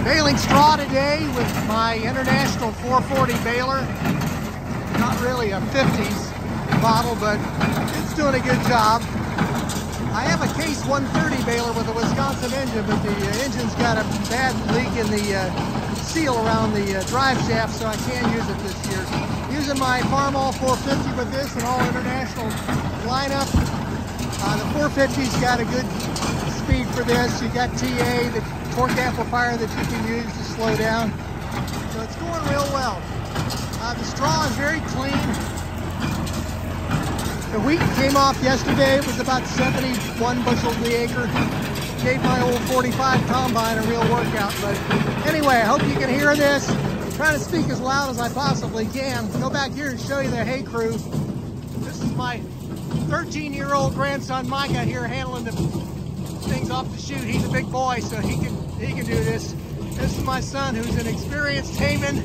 Baling straw today with my International 440 baler. Not really a 50s model, but it's doing a good job. I have a Case 130 baler with a Wisconsin engine, but the engine's got a bad leak in the seal around the drive shaft, so I can't use it this year. Using my Farmall 450 with this and all International lineup. The 450's got a good speed for this. You got TA, the torque amplifier that you can use to slow down. So it's going real well. The straw is very clean. The wheat came off yesterday. It was about 71 bushels the acre. Gave my old 45 combine a real workout. But anyway, I hope you can hear this. I'm trying to speak as loud as I possibly can. Go back here and show you the hay crew. This is my 13-year-old grandson Micah here handling the things off the chute. He's a big boy, so he can do this. This is my son, who's an experienced hayman.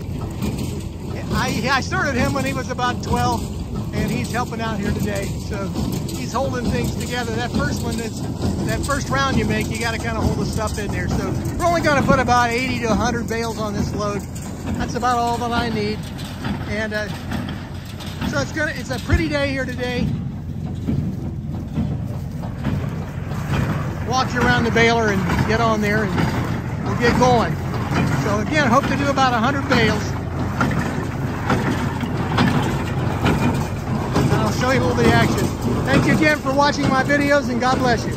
I started him when he was about 12, and he's helping out here today. So he's holding things together. That first one, that first round you make, you got to kind of hold the stuff in there. So we're only going to put about 80 to 100 bales on this load. That's about all that I need. And so it's a pretty day here today. Walk you around the baler and get on there, and we'll get going. So again, hope to do about 100 bales. And I'll show you a little of the action. Thank you again for watching my videos, and God bless you.